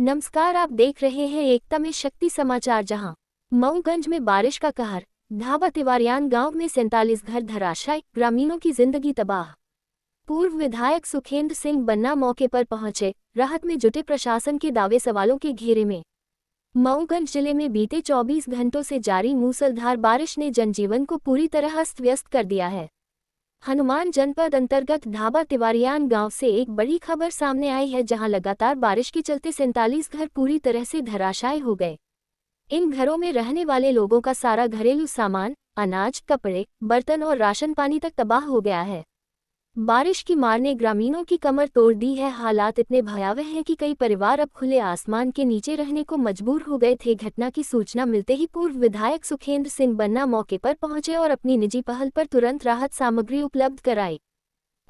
नमस्कार, आप देख रहे हैं एकता में शक्ति समाचार। जहां मऊगंज में बारिश का कहर, ढाबा तिवारियान गांव में 47 घर धराशायी, ग्रामीणों की जिंदगी तबाह। पूर्व विधायक सुखेंद्र सिंह बन्ना मौके पर पहुंचे, राहत में जुटे प्रशासन के दावे सवालों के घेरे में। मऊगंज जिले में बीते 24 घंटों से जारी मूसलाधार बारिश ने जनजीवन को पूरी तरह अस्त व्यस्त कर दिया है। हनुमान जनपद अंतर्गत ढाबा तिवारियान गांव से एक बड़ी खबर सामने आई है, जहां लगातार बारिश के चलते 47 घर पूरी तरह से धराशायी हो गए। इन घरों में रहने वाले लोगों का सारा घरेलू सामान, अनाज, कपड़े, बर्तन और राशन पानी तक तबाह हो गया है। बारिश की मार ने ग्रामीणों की कमर तोड़ दी है। हालात इतने भयावह हैं कि कई परिवार अब खुले आसमान के नीचे रहने को मजबूर हो गए थे। घटना की सूचना मिलते ही पूर्व विधायक सुखेंद्र सिंह बन्ना मौके पर पहुंचे और अपनी निजी पहल पर तुरंत राहत सामग्री उपलब्ध कराई।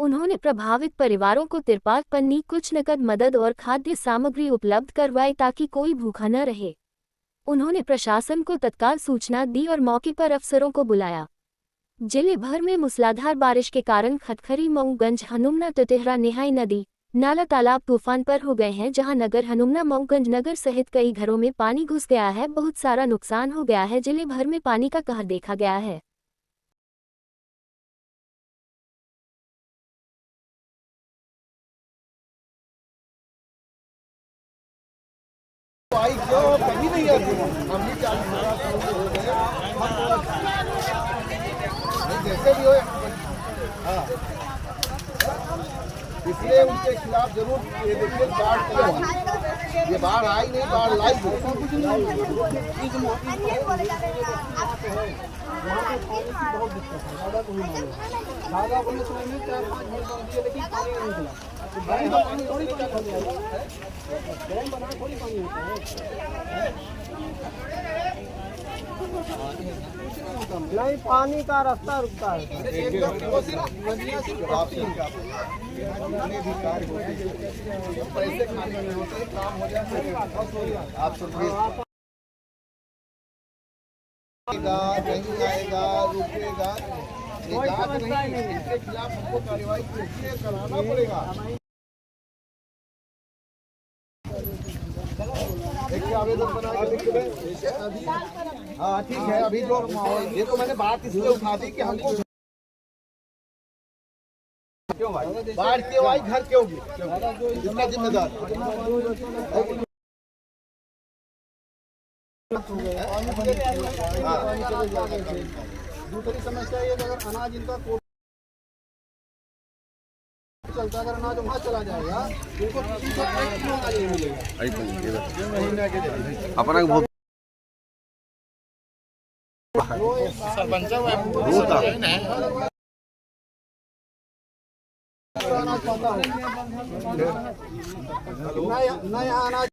उन्होंने प्रभावित परिवारों को तिरपाल, पन्नी, कुछ नकद मदद और खाद्य सामग्री उपलब्ध करवाई ताकि कोई भूखा न रहे। उन्होंने प्रशासन को तत्काल सूचना दी और मौके पर अफसरों को बुलाया। जिले भर में मूसलाधार बारिश के कारण खटखरी, मऊगंज, हनुमना, टिटेहरा, निहाई नदी, नाला, तालाब तूफान पर हो गए हैं, जहां नगर हनुमना, मऊगंज नगर सहित कई घरों में पानी घुस गया है। बहुत सारा नुकसान हो गया है। जिले भर में पानी का कहर देखा गया है। कभी नहीं आती हम भी 40 हो गए जैसे भी हो। हाँ, इसलिए उनके खिलाफ जरूर ये देखिए बाढ़ ये बाढ़ आई नहीं, बाढ़ लाई नहीं, पानी का रास्ता रुकता है। पैसे खाने में होते काम हो जाए। आप नहीं आएगा, रुकेगा, इनके खिलाफ हमको कार्रवाई कराना पड़ेगा। आवेदन बना के हाँ ठीक है। अभी जो ये तो मैंने बात इसलिए उठा दी कि हमको क्यों भाई बाढ़ क्यों आई, घर क्यों गिरे, इसका जिम्मेदार दूसरी समस्या ये अगर अनाज इनका चलता, अगर अनाज वहाँ चला जाएगा अपना बहुत सरपंच नया अनाज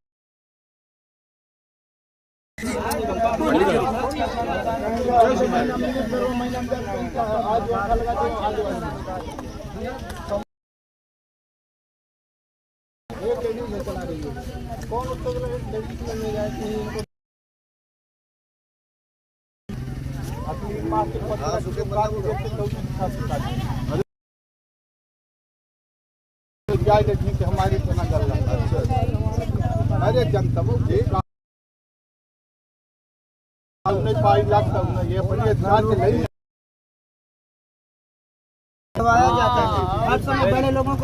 चला रही है। कौन उसको में जाए हमारी अरे जनता ये दबाया जाता है हर समय बड़े लोगों को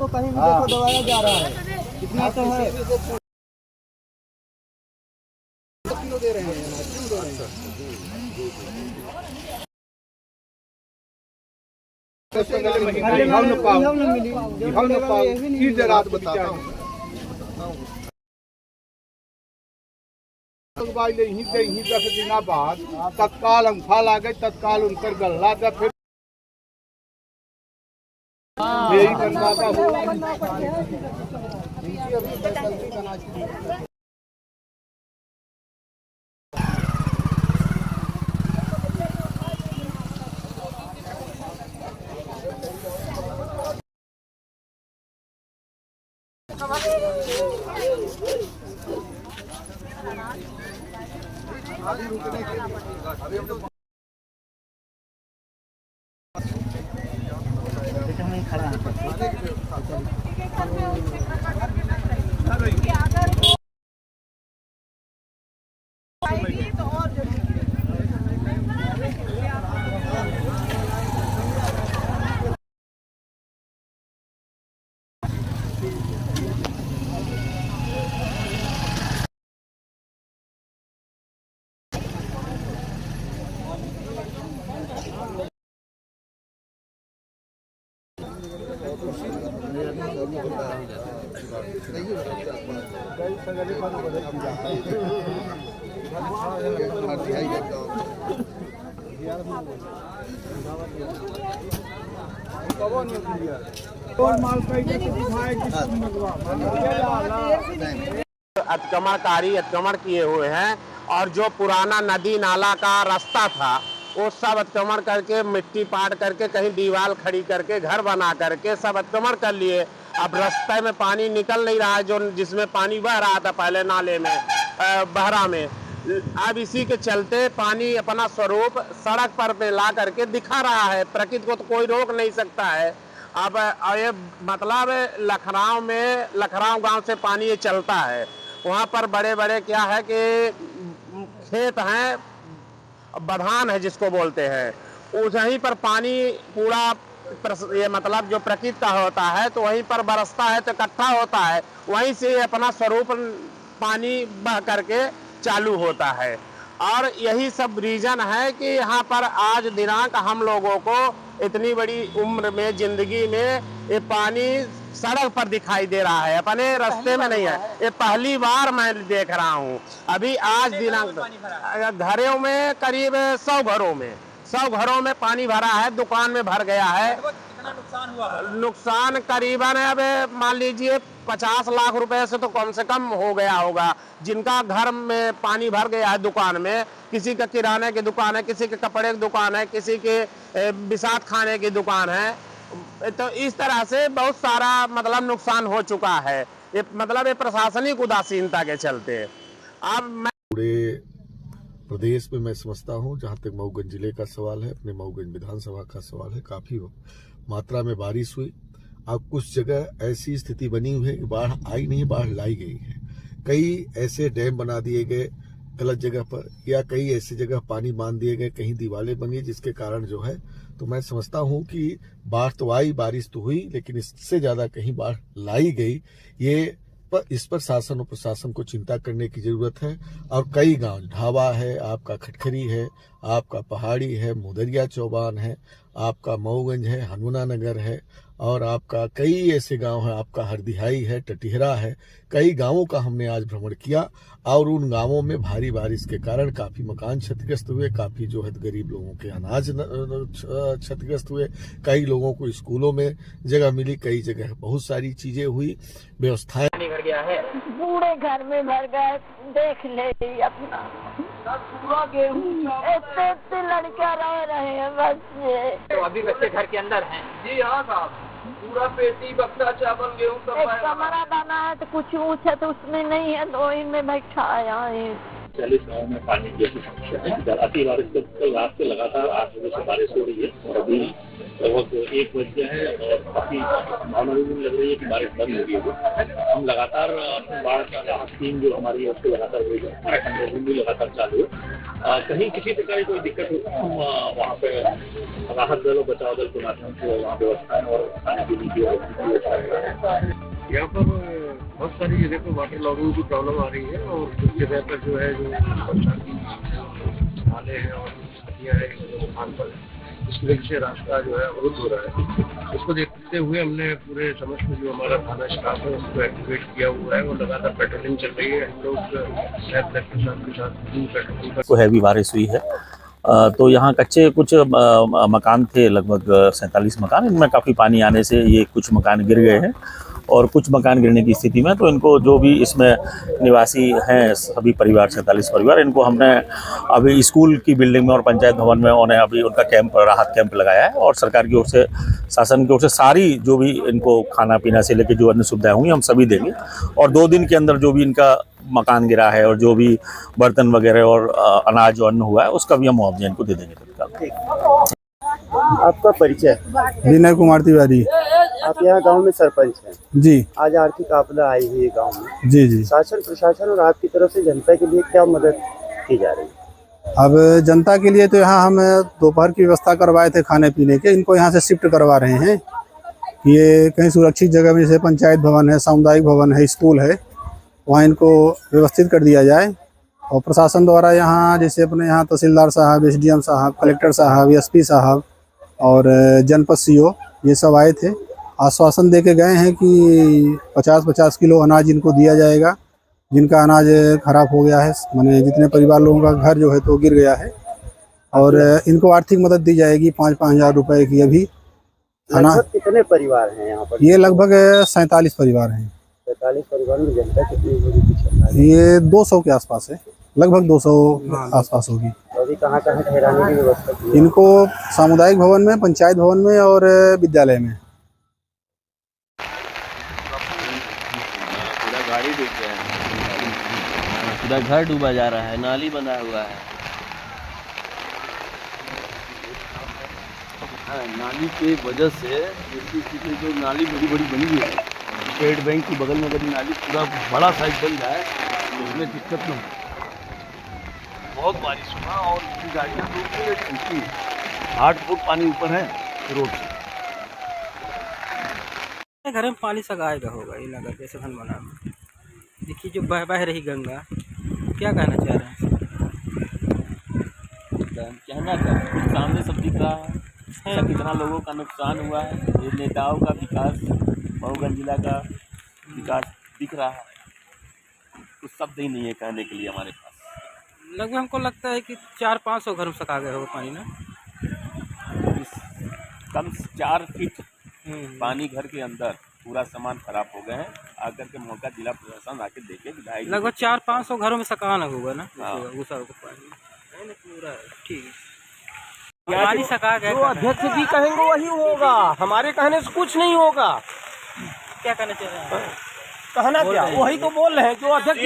कहीं भी देखो दबाया जा रहा है। इतना तो है। क्यों दे रहे हैं, क्यों दे रहे हैं? रात बताता हूँ दिना बाद तत्काल हम खा ला गए, तत्काल उनकर गल्ला था। फिर यही बनता खड़ा अतिक्रमण किए हुए हैं और जो पुराना नदी नाला का रास्ता था वो सब अतिक्रमण करके मिट्टी पाट करके कहीं दीवार खड़ी करके घर बना करके सब अतिक्रमण कर लिए। अब रास्ते में पानी निकल नहीं रहा है, जो जिसमें पानी बह रहा था पहले नाले में बहरा में, अब इसी के चलते पानी अपना स्वरूप सड़क पर ला करके दिखा रहा है। प्रकृति को तो कोई रोक नहीं सकता है। अब ये मतलब लखराव गांव से पानी ये चलता है, वहाँ पर बड़े बड़े क्या है कि खेत हैं, बधान है जिसको बोलते हैं, वहीं पर पानी पूरा ये मतलब जो प्रकृति का होता है तो वहीं पर बरसता है तो इकट्ठा होता है, वहीं से अपना स्वरूप पानी बह करके चालू होता है। और यही सब रीजन है कि यहाँ पर आज दिनांक हम लोगों को इतनी बड़ी उम्र में जिंदगी में ये पानी सड़क पर दिखाई दे रहा है, अपने रास्ते में नहीं है। ये पहली बार मैं देख रहा हूँ। अभी आज दिनांक घरों में करीब 100 घरों में पानी भरा है, दुकान में भर गया है। कितना नुकसान हुआ है? नुकसान करीबन अब मान लीजिए 50 लाख रुपए से तो कम से कम हो गया होगा। जिनका घर में पानी भर गया है, दुकान में, किसी का किराने की दुकान है, किसी के कपड़े की दुकान है, किसी के बिसात खाने की दुकान है, तो इस तरह से बहुत सारा मतलब नुकसान हो चुका है। ये मतलब ये प्रशासनिक उदासीनता के चलते। अब मैं पूरे प्रदेश में मैं समझता हूं, जहां तक मऊगंज जिले का सवाल है, अपने मऊगंज विधानसभा का सवाल है, काफी मात्रा में बारिश हुई। अब कुछ जगह ऐसी स्थिति बनी हुई है कि बाढ़ आई नहीं, बाढ़ लाई गई है। कई ऐसे डैम बना दिए गए गलत जगह पर, या कई ऐसी जगह पानी बांध दिए गए, कहीं दीवारें बनी, जिसके कारण जो है, तो मैं समझता हूं कि बाढ़ तो आई, बारिश तो हुई, लेकिन इससे ज्यादा कहीं बाढ़ लाई गई। इस पर शासन और प्रशासन को चिंता करने की जरूरत है। और कई गांव, ढाबा है, आपका खटखरी है, आपका पहाड़ी है, मुदरिया चौबान है, आपका मऊगंज है, हनुमाना नगर है, और आपका कई ऐसे गांव है, आपका हरदिहाई है, टटिहरा है। कई गांवों का हमने आज भ्रमण किया और उन गांवों में भारी बारिश के कारण काफी मकान क्षतिग्रस्त हुए, काफी जो है गरीब लोगों के अनाज क्षतिग्रस्त हुए, कई लोगों को स्कूलों में जगह मिली, कई जगह बहुत सारी चीजें हुई, व्यवस्थाएं भर गया है। पूरे घर में भर गए, देख ले अपना पूरा गेहूं, इतने लड़का रह रहे हैं बच्चे। तो अभी बच्चे घर के अंदर हैं? जी हाँ साहब, पूरा पेटी बक्सा चावल गेहूं सब एक कमरा बना है तो कुछ ऊँच है तो उसमें नहीं है, तो इनमें बैठाया है। 40 गाँव में पानी जैसी समस्या है। अति बारिश कल रात से लगातार 8 बजे से बारिश हो रही है और अभी लगभग 1 बज गया है और काफी भावना भी लग रही है कि बारिश बंद हो गई है। हम लगातार बाढ़ का राहत टीम जो हमारी है उसको लगातार हुई है, हमारा कंट्रोल भी लगातार चालू है। कहीं किसी प्रकार की कोई दिक्कत हो तो हम वहाँ पे राहत दल और बचाव दल के माध्यम से वहाँ व्यवस्थाएं और खाने पीने की व्यवस्था है। यहाँ पर बहुत सारी जगह पर वाटर लॉगिंग की प्रॉब्लम आ रही है और कुछ जगह पर जो है जो नाले हैं और नदियाँ हैं उफान पर है, इसकी वजह से रास्ता जो है अवरुद्ध हो रहा है। इसको देखते हुए हमने पूरे समस्त जो हमारा थाना स्टाफ है उसको एक्टिवेट किया हुआ है और लगातार पेट्रोलिंग चल रही है। हम लोग नायब कलेक्टर के साथ पेट्रोलिंग को हैवी बारिश हुई है तो यहाँ कच्चे कुछ मकान थे, लगभग 47 मकान, इनमें काफ़ी पानी आने से ये कुछ मकान गिर गए हैं और कुछ मकान गिरने की स्थिति में, तो इनको जो भी इसमें निवासी हैं सभी परिवार 47 परिवार, इनको हमने अभी स्कूल की बिल्डिंग में और पंचायत भवन में उन्हें अभी उनका कैंप, राहत कैंप लगाया है और सरकार की ओर से, शासन की ओर से सारी जो भी इनको खाना पीना से लेकर जो अन्य सुविधाएं होंगी हम सभी देंगे और 2 दिन के अंदर जो भी इनका मकान गिरा है और जो भी बर्तन वगैरह और अनाज और अन्न हुआ है उसका भी हम मुआवजा इनको दे देंगे तत्काल। आपका परिचय? विनय कुमार तिवारी। आप यहाँ गांव में सरपंच हैं। जी आज आर्थिक आपदा आई हुई है गांव में। जी जी। शासन प्रशासन और आपकी तरफ से जनता के लिए क्या मदद की जा रही है? अब जनता के लिए तो यहाँ हम दोपहर की व्यवस्था करवाए थे खाने पीने के, इनको यहाँ से शिफ्ट करवा रहे हैं। ये कहीं सुरक्षित जगह में, जैसे पंचायत भवन है, सामुदायिक भवन है, स्कूल है, वहाँ इनको व्यवस्थित कर दिया जाए। और प्रशासन द्वारा यहाँ जैसे अपने यहाँ तहसीलदार साहब, SDM साहब, कलेक्टर साहब, SP साहब और जनपद CO ये सब आए थे। आश्वासन दे के गए हैं कि 50-50 किलो अनाज इनको दिया जाएगा। जिनका अनाज खराब हो गया है, माने जितने परिवार लोगों का घर जो है तो गिर गया है, और इनको आर्थिक मदद दी जाएगी 5-5 हज़ार रुपये की। अभी लगभग कितने परिवार हैं यहाँ पर? ये लगभग 47 परिवार हैं। 47 परिवार में जनता कितनी होगी? ये 200 के आसपास है, लगभग 200 आसपास होगी। अभी कहाँ ठहराने की व्यवस्था की है? इनको सामुदायिक भवन में, पंचायत भवन में और विद्यालय में। पूरा गाड़ी डूब गया है, पूरा घर डूबा जा रहा है, नाली बना हुआ है। नाली के वजह से जो नाली बड़ी बड़ी बनी हुई है, स्टेट बैंक के बगल में अगर नाली पूरा बड़ा साइज बन जाए तो उसमें दिक्कत न हो। बहुत बारिश हुआ और गाड़ियाँ डूब गई, 8 फुट पानी ऊपर है रोड से। घर में पानी सगाएगा होगा ये नगर जैसे हनुमाना में। देखिए जो बह रही गंगा, क्या कहना चाह रहे हैं? कहना क्या, सामने सब दिख रहा है, कितना लोगों का नुकसान हुआ है। ये नेताओं का विकास, मऊगंज जिला का विकास दिख रहा है। कुछ शब्द ही नहीं है कहने के लिए हमारे पास। लगभग हमको लगता है कि 400-500 घर में सका गया होगा पानी ना। कम 4 फीट पानी घर के अंदर, पूरा सामान खराब हो गए हैं। आकर के मौका जिला प्रशासन आके देखे। लगभग 400-500 घरों में सकाना होगा ना। ठीक है, पानी सका गया। जो अध्यक्ष जी कहेंगे वही होगा, हमारे कहने से कुछ नहीं होगा। क्या कहना चाह रहे हैं? कहना क्या, वही तो बोल रहे हैं जो अध्यक्ष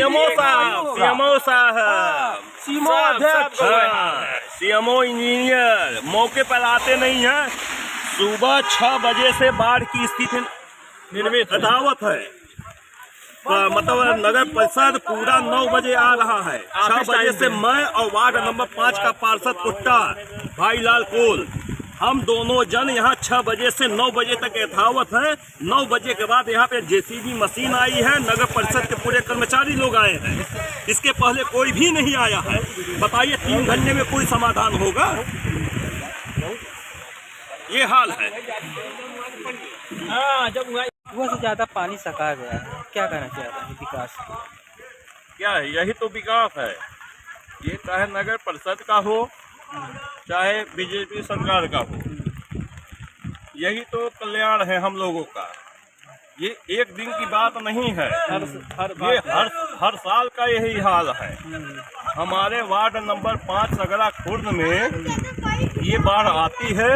CMO इंजीनियर मौके पर आते नहीं है। सुबह 6 बजे से बाढ़ की स्थिति यथावत है। मतलब नगर परिषद पूरा 9 बजे आ रहा है। 6 बजे से मैं और वार्ड नंबर 5 का पार्षद कुट्टा भाईलाल कोल, हम दोनों जन यहाँ 6 बजे से 9 बजे तक यथावत है। 9 बजे के बाद यहाँ पे JCB मशीन आई है, नगर परिषद के पूरे कर्मचारी लोग आए हैं। इसके पहले कोई भी नहीं आया है। बताइए 3 घंटे में कोई समाधान होगा? ये हाल है। हाँ, जब वो से ज़्यादा पानी सका गया है, क्या कहना चाह रहे हैं विकास की? क्या है, यही तो विकास है। ये चाहे नगर परिषद का हो, चाहे BJP सरकार का हो, यही तो कल्याण है हम लोगों का। ये एक दिन की बात नहीं है, हर साल का यही हाल है। हमारे वार्ड नंबर 5 सगरा खुर्द में ये बाढ़ आती है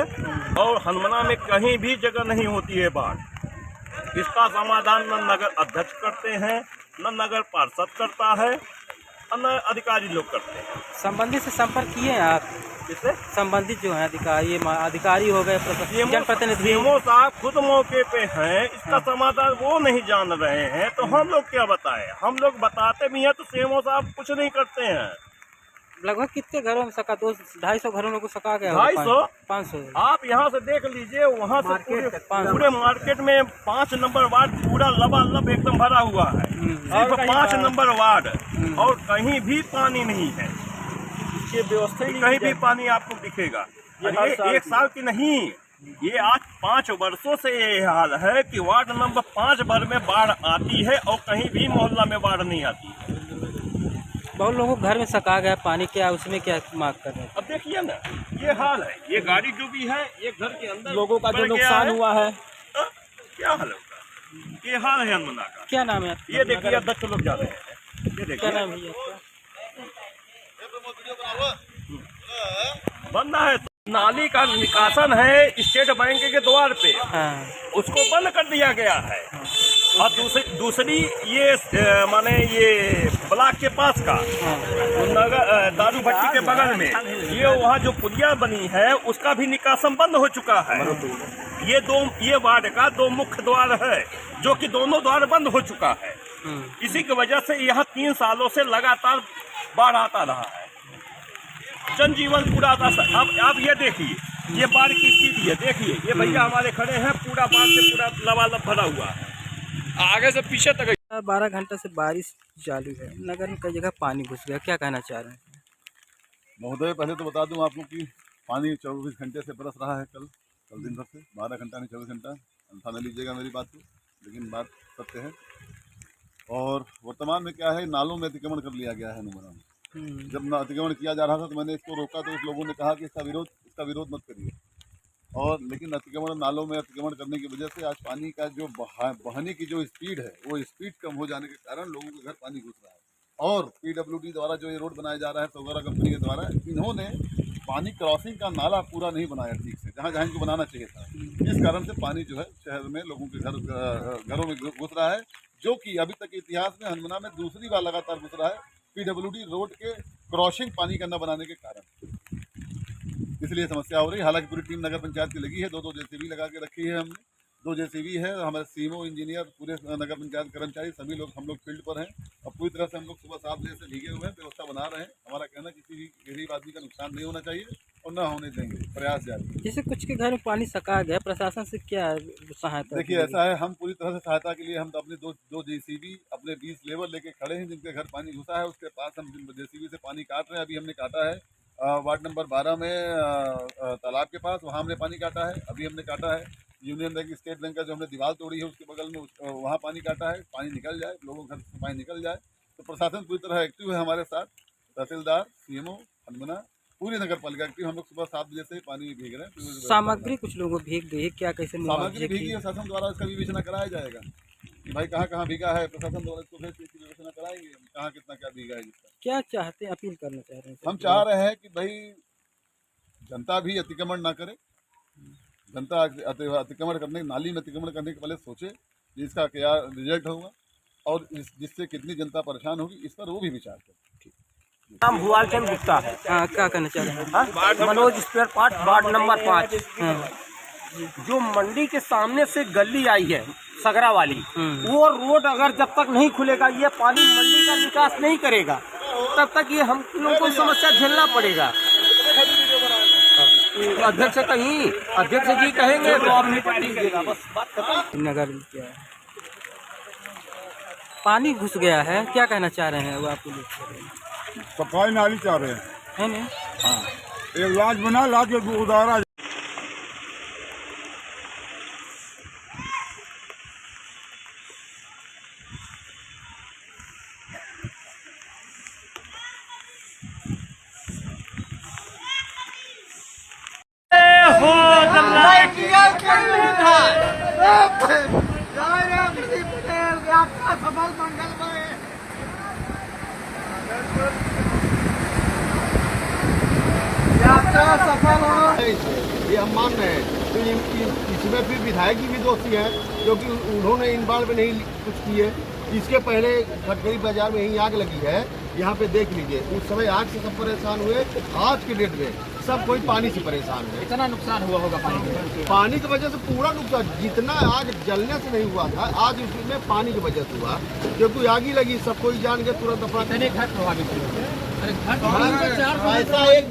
और हनुमाना में कहीं भी जगह नहीं होती है बाढ़। इसका समाधान न नगर अध्यक्ष करते हैं, न नगर पार्षद करता है, न अधिकारी लोग करते हैं। संबंधित से संपर्क किए हैं आप? जिससे संबंधित जो है अधिकारी हो गए, जनप्रतिनिधि CMO साहब खुद मौके पे हैं। इसका समाधान वो नहीं जान रहे हैं तो हम लोग क्या बताएं? हम लोग बताते भी हैं तो CMO साहब कुछ नहीं करते हैं। लगभग कितने घरों में सका? 200-250 घरों में सका गया? 250-500। आप यहाँ से देख लीजिए, वहाँ से पूरे मार्केट में 5 नंबर वार्ड पूरा लबालब एकदम भरा हुआ है। सिर्फ 5 नंबर वार्ड, और कहीं भी पानी नहीं है। ये व्यवस्था कहीं भी पानी आपको दिखेगा। ये एक साल की नहीं, ये आज 5 वर्षों से ये हाल है कि वार्ड नंबर 5 भर में बाढ़ आती है और कहीं भी मोहल्ला में बाढ़ नहीं आती है। बहुत लोगों को घर में सका गया पानी, क्या उसमें क्या मांग कर रहे हैं? अब देखिए ना, ये हाल है। ये गाड़ी डूबी है, ये घर के अंदर लोगों का जो नुकसान हुआ है, क्या हाल होगा? ये हाल है हनुमाना का। क्या नाम है? ये देखिए अध्यक्ष लोग जा रहे हैं। ये देखिए, क्या नाम है आपका? बंद है। नाली का निकासन है स्टेट बैंक के द्वार पे, उसको बंद कर दिया गया है। और दूसरी ये माने ये ब्लॉक के पास का नगर दारू भट्टी के बगल में ये वहाँ जो पुलिया बनी है उसका भी निकासन बंद हो चुका है। ये वार्ड का 2 मुख्य द्वार है जो कि दोनों द्वार बंद हो चुका है। इसी की वजह से यहाँ 3 सालों से लगातार बाढ़ आता रहा है, जनजीवन पूरा। अब ये देखिए, ये बाढ़ की स्थिति है, देखिए ये भैया हमारे खड़े हैं, पूरा बाढ़ से पूरा लबालब भरा हुआ है, आगे से पीछे तक। 12 घंटे से बारिश चालू है, नगर में कई जगह पानी घुस गया, क्या कहना चाह रहे हैं? महोदय, पहले तो बता दूं आपको कि पानी 24 घंटे से बरस रहा है। कल दिन भर से 12 घंटा नहीं 24 घंटा, अंथा न लीजिएगा मेरी बात को, लेकिन बात सत्य है। और वर्तमान में क्या है, नालों में अतिक्रमण कर लिया गया है नुमारा में। जब अतिक्रमण किया जा रहा था तो मैंने इसको रोका, तो उस लोगों ने कहा कि इसका विरोध मत करिए। और लेकिन अतिक्रमण, नालों में अतिक्रमण करने की वजह से आज पानी का जो बहाने की जो स्पीड है, वो स्पीड कम हो जाने के कारण लोगों के घर पानी घुस रहा है। और PWD द्वारा जो ये रोड बनाया जा रहा है सौगारा कंपनी के द्वारा, इन्होंने पानी क्रॉसिंग का नाला पूरा नहीं बनाया ठीक से, जहाँ जहाँ इनको बनाना चाहिए था। इस कारण से पानी जो है शहर में लोगों के घरों में घुस रहा है, जो कि अभी तक इतिहास में हनुमाना में दूसरी बार लगातार घुस रहा है, PWD रोड के क्रॉसिंग पानी का न बनाने के कारण। इसलिए समस्या हो रही है। हालांकि पूरी टीम नगर पंचायत की लगी है, 2 JCB लगा के रखी है हमने, 2 JCB है, हमारे CMO इंजीनियर, पूरे नगर पंचायत कर्मचारी सभी लोग हम लोग फील्ड पर हैं। और पूरी तरह से हम लोग सुबह 7 बजे से भीगे हुए हैं, व्यवस्था बना रहे हैं। हमारा कहना किसी भी गरीब आदमी का नुकसान नहीं होना चाहिए और न होने देंगे, प्रयास जारी। जैसे कुछ के घर में पानी सका गया, प्रशासन से क्या सहायता? देखिए ऐसा है, हम पूरी तरह से सहायता के लिए हम तो अपने 2 JCB अपने 20 लेबर लेके खड़े हैं, जिनके घर पानी घुसा है उसके पास हम JCB से पानी काट रहे हैं। अभी हमने काटा है वार्ड नंबर 12 में तालाब के पास, वहाँ हमने पानी काटा है। अभी हमने काटा है यूनियन बैंक, स्टेट बैंक का जो हमने दीवार तोड़ी है उसके बगल में, वहाँ पानी काटा है। पानी निकल जाए, लोगों के घर से पानी निकल जाए, तो प्रशासन पूरी तरह एक्टिव है हमारे साथ। तहसीलदार, CMO, हनुमाना, पूरी नगर पालिका एक्टिव। हम लोग सुबह 7 बजे से पानी भीग रहे हैं। सामग्री कुछ लोगों भीग गई है, क्या कैसे सामग्री भीगी है? शासन द्वारा इसका विवेचना कराया जाएगा कि भाई कहाँ कहाँ भीगा है, प्रशासन द्वारा इसको फिर विवेचना कराएंगे कहाँ कितना क्या भीगा है जिसका। क्या चाहते हैं, अपील करना चाह रहे हैं? हम चाह रहे हैं कि भाई जनता भी अतिक्रमण ना करे, जनता अतिक्रमण करने, नाली में अतिक्रमण करने के पहले सोचे इसका क्या रिजल्ट होगा और जिससे कितनी जनता परेशान होगी, इस पर वो भी विचार करें। नाम भुआल चंद गुप्ता है। क्या कहना चाह रहे हैं? Manoj spare part, ward number 5। जो मंडी के सामने से गली आई है सगरा वाली, वो रोड अगर जब तक नहीं खुलेगा, ये पानी मंडी का निकास नहीं करेगा, तब तक ये हम लोगों को समस्या झेलना पड़ेगा। अध्यक्ष जी कहेंगे तो आप निपट लीजिएगा, बस बात खत्म। नगर में क्या है, पानी घुस गया है, क्या कहना चाह रहे हैं? वो आपको सफाई नाली चाह रहे हैं, है नहीं? हाँ, एक लाज बना, लाज के उदारा। ये हम मान रहे हैं, तो इसमें फिर विधायक की भी दोषी है, क्योंकि उन्होंने इन बार में नहीं कुछ किए। इसके पहले खटखरी बाजार में यही आग लगी है, यहाँ पे देख लीजिए, उस समय आग से सब परेशान हुए। आज के डेट में सब कोई पानी से परेशान है। इतना नुकसान हुआ होगा पानी की वजह से पूरा नुकसान, जितना आग जलने से नहीं हुआ था, आज उसमें पानी की वजह से हुआ, क्योंकि आग ही लगी, सब कोई जान गए तुरंत अपना। ऐसा एक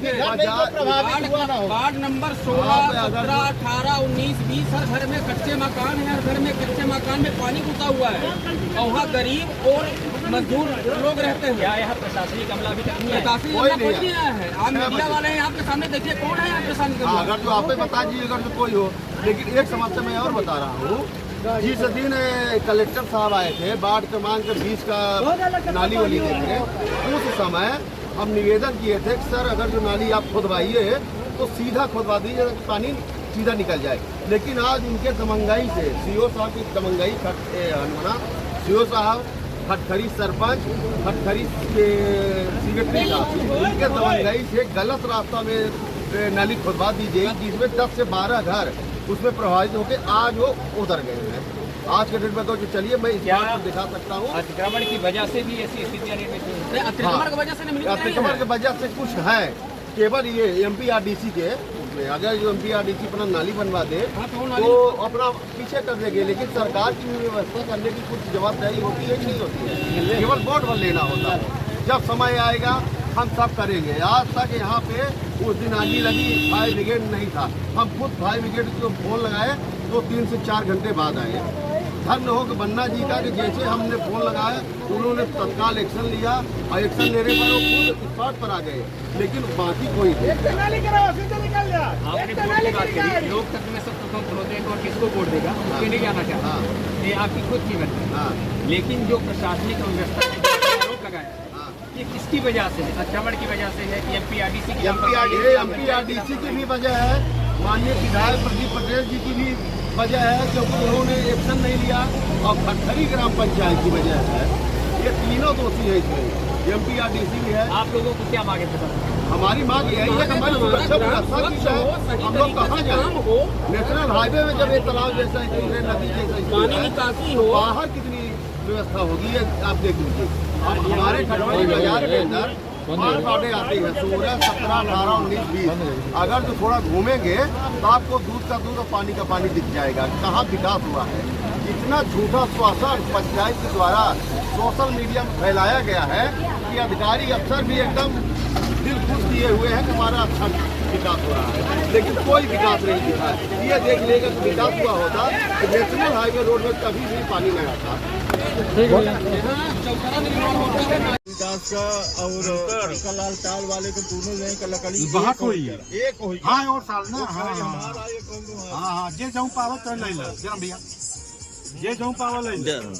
वार्ड नंबर 16, 17, 18, 19, 20 हर घर में कच्चे मकान है, हर घर में कच्चे मकान में पानी घुसा हुआ है, और वहाँ गरीब और मजदूर लोग रहते हैं। क्या यहाँ प्रशासनिक अमला भी प्रशासनिक अमला कोई नहीं आया है? आप मीडिया वाले हैं, आपके सामने देखिए कौन है यहाँ प्रशासनिक अमला? अगर तो आप बता दीजिए, अगर तो कोई हो। लेकिन एक समस्या मैं और बता रहा हूँ, जिस दिन कलेक्टर साहब आए थे बाढ़ क्रमांक 20 का नाली वाली देखने, उस समय हम निवेदन किए थे कि सर अगर जो नाली आप खुदवाइए तो सीधा खुदवा दीजिए, पानी सीधा निकल जाए। लेकिन आज उनके दमंगाई से, CO साहब की दमंगाई, हनुमाना CO साहब, खटखरी सरपंच, खटखरी के सेक्रेटरी साहब, उनके दमंगाई से गलत रास्ता में नाली खुदवा दी जाएगी, जिसमें 10 से 12 घर उसमें प्रभावित होकर आज वो उतर गए हैं। आज के डेट में तो चलिए मैं इस बात को दिखा सकता हूँ। अतिक्रमण की वजह से भी ऐसी स्थितियाँ अतिक्रमण की वजह से नहीं, अतिक्रमण की वजह से कुछ है, केवल ये MPRDC के अगर जो MPRDC अपना नाली बनवा दे तो अपना पीछे कर देंगे, लेकिन सरकार की व्यवस्था करने की कुछ जवाबदारी होती है कि नहीं होती है, केवल बोर्ड पर लेना होता है। जब समय आएगा हम सब करेंगे। आज तक यहाँ पे उस दिन आगी लगी, फायर ब्रिगेड नहीं था, हम खुद फायर ब्रिगेड को फोन लगाए तो 3 से 4 घंटे बाद आए। धन्य हो कि बन्ना जी का कि जैसे हमने फोन लगाया उन्होंने तत्काल एक्शन लिया और एक्शन लेने पर वो खुद स्पॉट पर आ गए, लेकिन बाकी कोई लोकतंत्र में सब स्वतंत्र होते हैं और किसको वोट देगा उसके नहीं जाना चाहता, ये आपकी खुद की बात है। लेकिन जो प्रशासनिक व्यवस्था ने आरोप लगाया ये किसकी वजह से है? अतिक्रमण की वजह से है कि MPRDC की भी वजह है, माननीय विधायक प्रदीप पटेल जी की भी वजह है, क्योंकि उन्होंने एक्शन नहीं लिया, और खरखरी ग्राम पंचायत की वजह है। ये तीनों दोषी है इसमें, MPRDC भी है। आप लोगों को क्या मांगे थे? हमारी मांग यही है कि हमारी सुरक्षा व्यवस्था की जाए। हम लोग कहाँ जाए? नेशनल हाईवे में जब एक तालाब जैसा नदी जैसा निकासी हो, बाहर कितनी व्यवस्था होगी ये आप देख लीजिए। अब हमारे खड़वाड़ी बाजार के अंदर माल गाड़े आती है 16, 17, 18, 19, 20। अगर जो थोड़ा घूमेंगे तो आपको दूध का दूध और पानी का पानी दिख जाएगा। कहाँ विकास हुआ है? इतना झूठा श्वासन पंचायत के द्वारा सोशल मीडिया में फैलाया गया है कि अधिकारी अफसर भी एकदम दिल खुश किए हुए हैं कि हमारा अच्छा विकास हो रहा है, लेकिन कोई विकास नहीं दिखा है। ये देख लेगा कि विकास हुआ होता तो नेशनल हाईवे रोड में कभी भी पानी नहीं आता। विकास का और लाल टाल वाले को दोनों यहीं का लकड़ी बात हुई है, एक हुई हाँ और साल ना, हाँ हाँ जे जाऊँ पावल तो ले लो जरा भैया, जे जाऊँ पावल ले लो।